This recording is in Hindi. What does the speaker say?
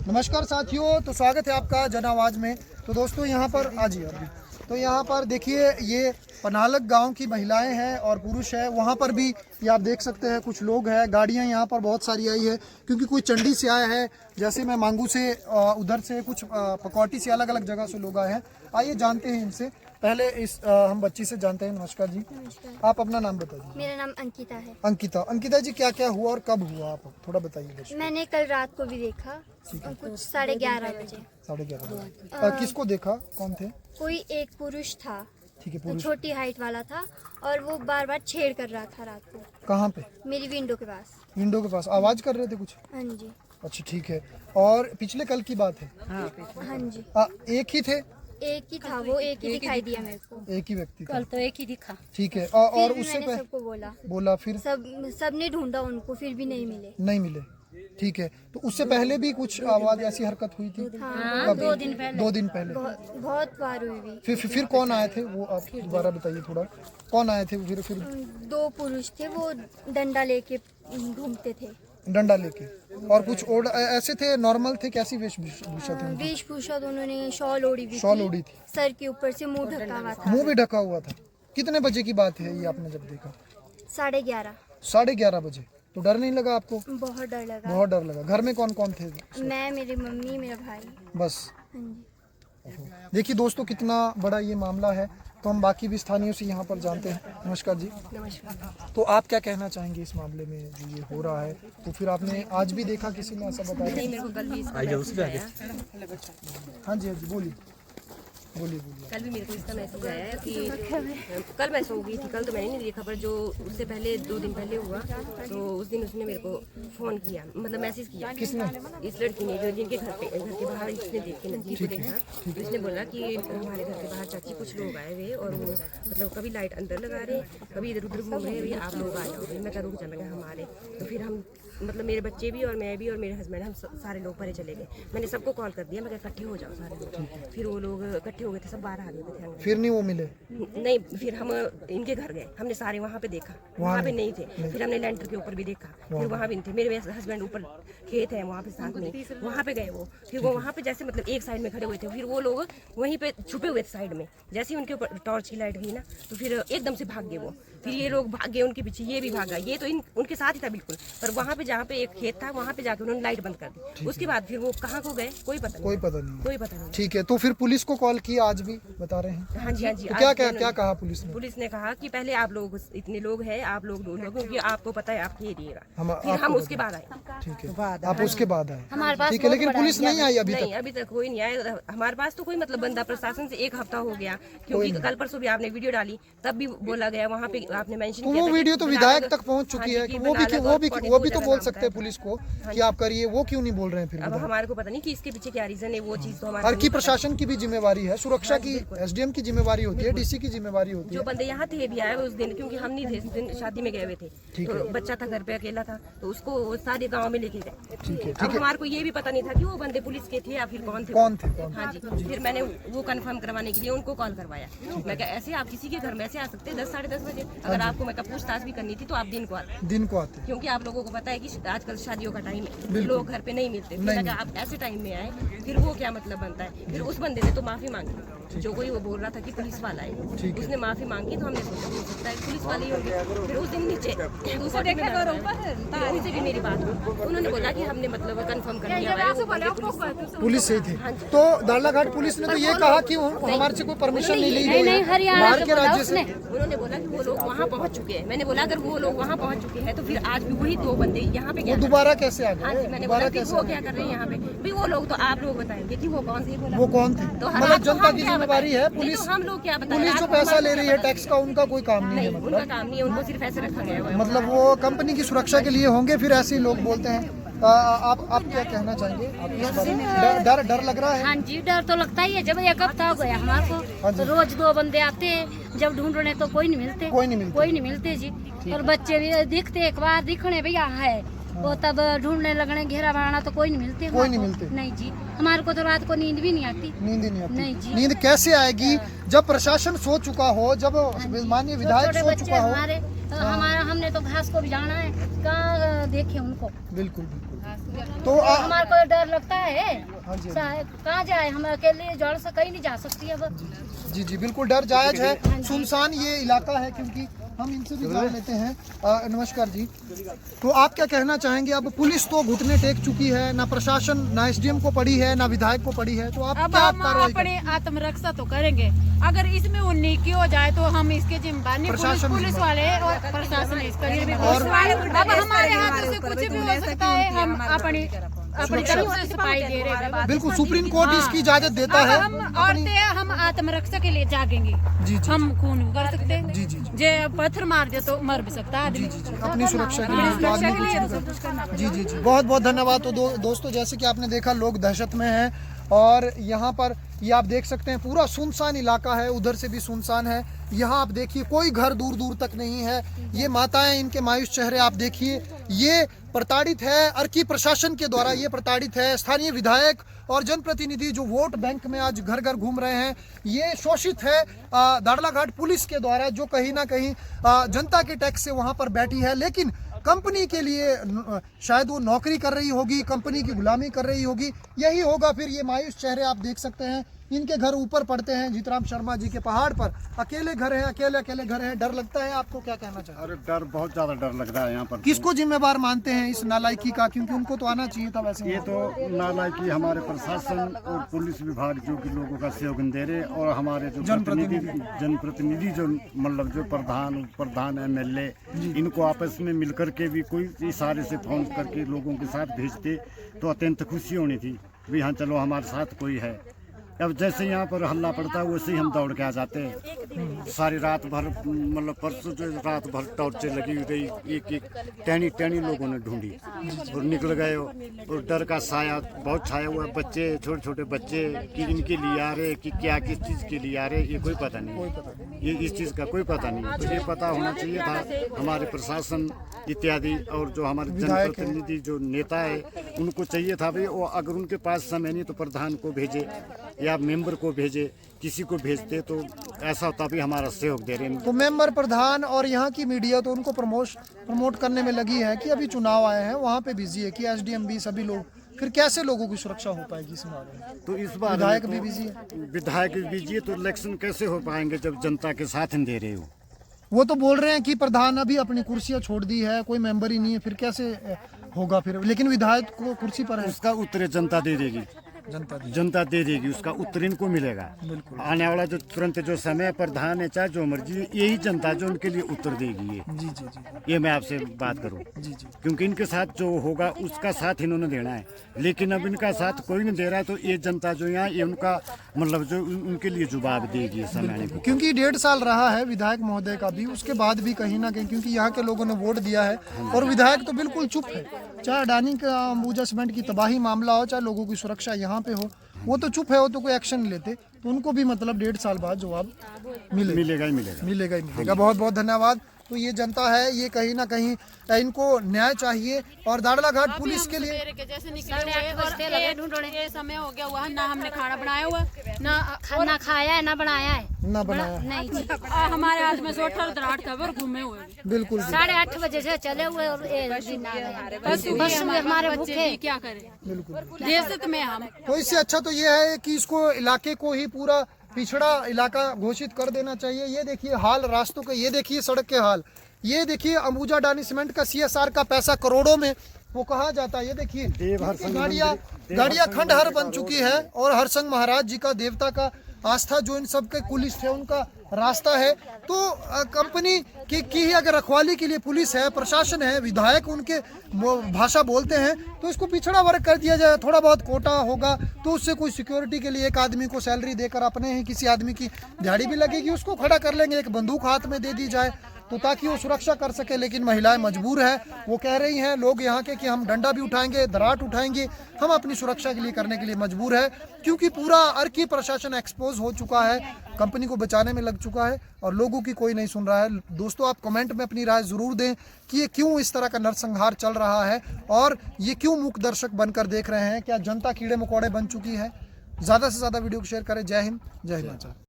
नमस्कार साथियों, तो स्वागत है आपका जन आवाज़ में। तो दोस्तों यहाँ पर आज ही अभी तो यहाँ पर देखिए ये पनालक गांव की महिलाएं हैं और पुरुष है। वहाँ पर भी ये आप देख सकते हैं कुछ लोग हैं। गाड़ियाँ यहाँ पर बहुत सारी आई है क्योंकि कोई चंडी से आया है, जैसे मैं मांगू से, उधर से कुछ पकौटी से, अलग अलग जगह से लोग आए हैं। आइए जानते हैं इनसे। पहले हम बच्ची से जानते हैं। नमस्कार जी। नमस्कार। आप अपना नाम बताइए। मेरा नाम अंकिता है। अंकिता जी, क्या क्या हुआ और कब हुआ, आप थोड़ा बताइए। मैंने कल रात को भी देखा, कुछ 11:30 बजे। 11:30 किसको देखा, कौन थे? कोई एक पुरुष था, ठीक है, पुरुष। छोटी हाइट वाला था और वो बार बार छेड़ कर रहा था रात को। कहाँ पे? मेरी विंडो के पास। विंडो के पास आवाज कर रहे थे कुछ? हाँ जी। अच्छा ठीक है। और पिछले कल की बात है? हाँ जी। एक ही थे? एक ही था वो, एक ही दिखाई दिया मेरे को। एक ही व्यक्ति था। कल तो एक ही दिखा। ठीक है। फिर और भी उससे मैंने सबको बोला फिर सबने ढूंढा उनको, फिर भी नहीं मिले। नहीं मिले। ठीक है। तो उससे पहले भी कुछ आवाज ऐसी हरकत हुई थी? हाँ, 2 दिन पहले। 2 दिन पहले। बहुत बार हुई भी। फिर कौन आए थे वो, आप दोबारा बताइए थोड़ा। कौन आए थे फिर? 2 पुरुष थे, वो डंडा लेके घूमते थे। डंडा लेके। और कुछ और ऐसे थे, नॉर्मल थे? कैसी वेशभूषा थी? वेशभूषा तो उन्होंने शॉल ओढ़ी हुई शॉल ओढ़ी थी। सर के ऊपर से मुंह ढका हुआ था। मुंह भी ढका हुआ था। कितने बजे की बात है ये, आपने जब देखा? 11:30। 11:30 बजे। तो डर नहीं लगा आपको? बहुत डर लगा। बहुत डर लगा। घर में कौन कौन थे? मैं, मेरी मम्मी, मेरा भाई। बस। हाँ जी। देखिए दोस्तों कितना बड़ा ये मामला है। तो हम बाकी भी स्थानीयों से यहाँ पर जानते हैं। नमस्कार जी। नमस्कार। तो आप क्या कहना चाहेंगे इस मामले में जो ये हो रहा है? तो फिर आपने आज भी देखा, किसी ने ऐसा बताया? नहीं, मेरे को कल भी इसका मैसेज आया। हाँ जी बोलिए। कल भी मेरे को इसका मैसेज आया कि कल मैं सो गई थी, कल तो मैंने नहीं देखा, पर जो उससे पहले 2 दिन पहले हुआ तो उस दिन उसने मेरे को फोन किया, मतलब मैसेज किया। किसने? इस लड़की ने, जो जिनके घर के बाहर इसने देखे, नजदीक को देखा, तो इसने बोला कि हमारे घर के बाहर चाची कुछ लोग आए हुए और वो मतलब कभी लाइट अंदर लगा रहे, कभी इधर उधर घूम रहे हैं, आप लोग आ जाओ। मैं क्या रुक जाना हमारे। तो फिर हम मतलब मेरे बच्चे भी और मैं भी और मेरे हस्बैंड, हम सारे लोग परे चले गए। मैंने सबको कॉल कर दिया, मैं इकट्ठे हो जाओ सारे लोग। फिर वो लोग इकट्ठे हो गए थे, सब बाहर आ गए थे। फिर नहीं वो मिले? नहीं, फिर हम इनके घर गए, हमने सारे वहाँ पे देखा, वहाँ पे नहीं थे। फिर हमने लेंटर के ऊपर भी देखा, फिर वहाँ भी नहीं थे। मेरे हस्बैंड ऊपर खेत है वहाँ पे साथ में, वहाँ पे गए वो। फिर वो वहाँ पे जैसे मतलब एक साइड में खड़े हुए थे, फिर वो लोग वहीं पे छुपे हुए थे साइड में। जैसे ही उनके ऊपर टॉर्च की लाइट गई ना, तो फिर एकदम से भाग गए वो। फिर ये लोग भाग गए उनके पीछे, ये भी भागा। ये तो उनके साथ ही था बिल्कुल, पर वहाँ पे जहाँ पे एक खेत था वहाँ पे जाके उन्होंने लाइट बंद कर दी। उसके बाद फिर वो कहाँ को गए कोई पता नहीं। ठीक है। तो फिर पुलिस को कॉल किया, आज भी बता रहे हैं? हाँ जी। तो क्या कहा पुलिस ने? पुलिस ने कहा कि पहले आप लोग, इतने लोग हैं, आप लोग ढूंढो क्योंकि आपको पता है आपके एरिया का। फिर हम उसके बाद आए। ठीक है, आप उसके बाद आए। हमारे पास ठीक है, लेकिन पुलिस नहीं आई अभी तक? अभी तक कोई नहीं आया हमारे पास। तो कोई मतलब बंदा प्रशासन से 1 हफ्ता हो गया, क्योंकि कल परसों भी आपने वीडियो डाली, तब भी बोला गया वहाँ पे, आपने मेंशन किया। वो वीडियो तो विधायक तक पहुँच चुकी है। वो भी तो बोल सकते हैं पुलिस को कि आप करिए, वो क्यों नहीं बोल रहे हैं फिर? अब हमारे को पता नहीं कि इसके पीछे क्या रीजन है, वो चीज तो हमारे हर की प्रशासन की भी जिम्मेवारी है, सुरक्षा की एसडीएम की जिम्मेवारी होती है, डीसी की जिम्मेवारी होती है। जो बंदे यहाँ थे भी आए उस दिन, क्योंकि हम नहीं थे उस दिन, शादी में गए हुए थे, तो बच्चा था घर पे अकेला था, तो उसको सारे गाँव में लेके गए। ठीक है। अब हमारे को ये भी पता नहीं था कि वो बंदे पुलिस के थे या फिर कौन थे। हाँ जी। फिर मैंने वो कंफर्म करवाने के लिए उनको कॉल करवाया। मैं क्या ऐसे आप किसी के घर में ऐसे आ सकते हैं 10 साढ़े 10 बजे? अगर आपको मैं पूछताछ भी करनी थी तो आप दिन को आते, क्योंकि आप लोगों को पता है कि आजकल शादियों का टाइम है, लोग घर पे नहीं मिलते। फिर अगर आप ऐसे टाइम में आए, फिर वो क्या मतलब बनता है? फिर उस बंदे ने तो माफी मांगी, जो कोई वो बोल रहा था कि पुलिस वाला है, उसने माफी मांगी। तो हमने सोचा हो सकता है पुलिस वाले ही होंगे। फिर उस दिन नीचे उनसे भी मेरी बात हुई, उन्होंने बोला कि हमने मतलब कंफर्म कर दिया है, पुलिस से थी। तो दाड़लाघाट पुलिस ने तो ये कहा कि हमारे से कोई परमिशन नहीं ली गई, बाहर के राज्य से। उन्होंने बोला कि वो लोग वहाँ पहुँच चुके हैं। मैंने बोला अगर वो लोग वहाँ पहुँच चुके हैं तो फिर आज भी वही 2 बंदे यहाँ पे दोबारा कैसे आ हाँ गए? जी, मैंने बोला कि वो क्या कर रहे हैं यहाँ पे? भी वो लोग तो आप लोग बताएंगे कि वो कौन थे। वो कौन थे? तो मतलब जनता की जिम्मेवारी है। पुलिस, हम लोग क्या बताएं? पुलिस जो पैसा ले रही है टैक्स का, उनका कोई काम नहीं है। उनका काम नहीं है, उनको सिर्फ ऐसे रखा गया है। मतलब वो कंपनी की सुरक्षा के लिए होंगे, फिर ऐसे ही लोग बोलते हैं। आप क्या कहना चाहेंगे? आप इस बारे में डर लग रहा है? हाँ जी, डर तो लगता ही है। जब एक हफ्ता हो गया हमारे को, तो रोज 2 बंदे आते हैं, जब ढूंढने तो कोई नहीं मिलते जी। और बच्चे भी दिखते, एक बार दिखने भैया है वो, तब ढूंढने लगने, घेरा बनाना तो कोई नहीं मिलते। नहीं जी, हमारे को तो रात को नींद भी नहीं आती। नहीं जी। नींद कैसे आएगी जब प्रशासन सो चुका हो, जब माननीय विधायक सो चुका हो? हमारा हमने तो घास को भी जाना है, कहाँ देखे उनको। बिल्कुल बिल्कुल। तो हमारे को डर लगता है, हाँ जी, कहाँ जाए, हम अकेले जड़ से कहीं नहीं जा सकती अब। जी जी बिल्कुल, डर जायज है। सुनसान ये इलाका है, क्योंकि हम इनसे भी जान लेते हैं। नमस्कार जी, तो आप क्या कहना चाहेंगे? अब पुलिस तो घुटने टेक चुकी है, ना प्रशासन, ना एसडीएम को पड़ी है, ना विधायक को पड़ी है, तो आप अब क्या हम कार्रवाई अपने आत्मरक्षा तो करेंगे। अगर इसमें उन्नीकी हो जाए तो हम इसके जिम्मेदार नहीं, पुलिस वाले और प्रशासन इसका। और अब हमारे हाथों से कुछ भी हो सकता है, हम अपनी तरफ से सफाई दे रहे हैं। बिल्कुल, सुप्रीम कोर्ट इसकी इजाजत देता है। हम औरतें हम आत्मरक्षा के लिए जागेंगे। जी जी, हम खून कर सकते हैं, जी जी जी, जे पत्थर मार दे तो मर भी सकता है आदमी। अपनी सुरक्षा के लिए आदमी कुछ भी कर। जी जी जी, बहुत बहुत धन्यवाद। तो दोस्तों, जैसे कि आपने देखा, लोग दहशत में हैं और यहाँ पर ये आप देख सकते हैं पूरा सुनसान इलाका है, उधर से भी सुनसान है। यहाँ आप देखिए कोई घर दूर दूर तक नहीं है। ये माताएं, इनके मायूस चेहरे आप देखिए। ये प्रताड़ित है अर्की प्रशासन के द्वारा, ये प्रताड़ित है। स्थानीय विधायक और जनप्रतिनिधि जो वोट बैंक में आज घर घर घूम रहे हैं, ये शोषित है दाड़लाघाट पुलिस के द्वारा, जो कहीं ना कहीं जनता के टैक्स से वहाँ पर बैठी है, लेकिन कंपनी के लिए शायद वो नौकरी कर रही होगी, कंपनी की गुलामी कर रही होगी, यही होगा फिर। ये मायूस चेहरे आप देख सकते हैं। इनके घर ऊपर पड़ते हैं जीतराम शर्मा जी के पहाड़ पर, अकेले घर हैं, अकेले अकेले घर हैं। डर लगता है आपको? क्या कहना चाहिए? अरे डर, बहुत ज्यादा डर लग रहा है यहाँ पर। किसको जिम्मेवार मानते हैं इस नालायकी का? क्योंकि उनको तो आना चाहिए था वैसे। ये तो नालायकी हमारे प्रशासन और पुलिस विभाग जो कि लोगों का सहयोग दे रहे, और हमारे जो जनप्रतिनिधि जो मतलब जो प्रधान MLA, इनको आपस में मिलकर के भी कोई इशारे से फोन करके लोगों के साथ भेजते तो अत्यंत खुशी होनी थी भी हाँ चलो हमारे साथ कोई है। अब जैसे यहाँ पर हल्ला पड़ता है वैसे ही हम दौड़ के आ जाते हैं। सारी रात भर मतलब परसों जो रात भर टॉर्चें लगी हुई रही, एक टहनी लोगों ने ढूंढी और निकल गए। और डर का साया बहुत छाया हुआ है। बच्चे, छोटे छोटे बच्चे कि इनके लिए आ रहे कि क्या, किस चीज़ के लिए आ रहे, ये कोई पता नहीं। ये इस चीज़ का कोई पता नहीं। तो ये पता होना चाहिए था हमारे प्रशासन इत्यादि और जो हमारे जनप्रतिनिधि जो नेता है, उनको चाहिए था भाई वो अगर उनके पास समय नहीं तो प्रधान को भेजे या मेंबर को भेजे, किसी को भेजते तो ऐसा होता भी हमारा सहयोग दे रहे हैं। तो मेंबर, प्रधान और यहाँ की मीडिया तो उनको प्रमोट करने में लगी है कि अभी चुनाव आए हैं, वहाँ पे बिजी है कि SDM भी सभी लोग, फिर कैसे लोगों की सुरक्षा हो पाएगी इस बारे में? तो इस बार विधायक भी बिजी है। विधायक भी बिजी है, तो इलेक्शन कैसे हो पाएंगे जब जनता के साथ दे रहे हो? वो तो बोल रहे हैं कि प्रधान अभी अपनी कुर्सियां छोड़ दी है, कोई मेंबर ही नहीं है, फिर कैसे होगा फिर? लेकिन विधायक को कुर्सी पर है। उसका उत्तर जनता दे देगी, जनता दे देगी, उसका उत्तर इनको मिलेगा। आने वाला जो तुरंत जो समय प्रधान है चाहे जो मर्जी, यही जनता जो उनके लिए उत्तर देगी। ये जी जी जी, ये मैं आपसे बात करूं, जी जी, क्योंकि इनके साथ जो होगा उसका साथ इन्होंने देना है, लेकिन अब इनका साथ कोई नहीं दे रहा है। तो ये जनता जो यहाँ ये उनका मतलब जो उनके लिए जवाब देगी समय आने को। क्योंकि 1.5 साल रहा है विधायक महोदय का भी, उसके बाद भी कहीं ना कहीं, क्योंकि यहाँ के लोगों ने वोट दिया है और विधायक तो बिल्कुल चुप है। चाहे अडानी का अंबुजा सीमेंट की तबाही मामला हो, चाहे लोगों की सुरक्षा यहाँ पे हो, वो तो चुप है, वो तो कोई एक्शन नहीं लेते। तो उनको भी मतलब 1.5 साल बाद जवाब मिलेगा ही मिलेगा। बहुत बहुत धन्यवाद। तो ये जनता है, ये कहीं ना कहीं इनको न्याय चाहिए और दाड़लाघाट पुलिस के लिए जैसे निकले हुए ये समय हो गया हुआ, ना हमने खाना बनाया हुआ, ना खाया है, ना बनाया है, ना बनाया। नहीं जी। हमारे हाथ में सोटर दराट था और घूमे हुए बिल्कुल 8:30 बजे से चले हुए और बस में हमारे भूखे क्या करें। बिल्कुल। देशत में हम तो इससे अच्छा तो ये है कि इसको इलाके को ही पूरा पिछड़ा इलाका घोषित कर देना चाहिए। ये देखिए हाल रास्तों के, ये देखिए सड़क के हाल, ये देखिए अंबुजा अडानी सीमेंट का CSR का पैसा करोड़ों में वो कहा जाता है। ये देखिए गाड़ियाँ खंडहर बन चुकी है और हरसंग महाराज जी का, देवता का आस्था जो इन सब के कुलिस्ट है उनका रास्ता है। तो कंपनी की ही अगर रखवाली के लिए पुलिस है, प्रशासन है, विधायक उनके भाषा बोलते हैं, तो इसको पिछड़ा वर्ग कर दिया जाए। थोड़ा बहुत कोटा होगा तो उससे कोई सिक्योरिटी के लिए एक आदमी को सैलरी देकर, अपने ही किसी आदमी की दिहाड़ी भी लगेगी, उसको खड़ा कर लेंगे, एक बंदूक हाथ में दे दी जाए तो ताकि वो सुरक्षा कर सके। लेकिन महिलाएं मजबूर है, वो कह रही हैं लोग यहाँ के कि हम डंडा भी उठाएंगे, दराट उठाएंगे, हम अपनी सुरक्षा के लिए करने के लिए मजबूर है, क्योंकि पूरा अर्की प्रशासन एक्सपोज हो चुका है, कंपनी को बचाने में लग चुका है और लोगों की कोई नहीं सुन रहा है। दोस्तों, आप कमेंट में अपनी राय जरूर दें कि ये क्यों इस तरह का नरसंहार चल रहा है और ये क्यों मूक दर्शक बनकर देख रहे हैं। क्या जनता कीड़े मकोड़े बन चुकी है? ज़्यादा से ज़्यादा वीडियो को शेयर करें। जय हिंद, जय हिमाचल।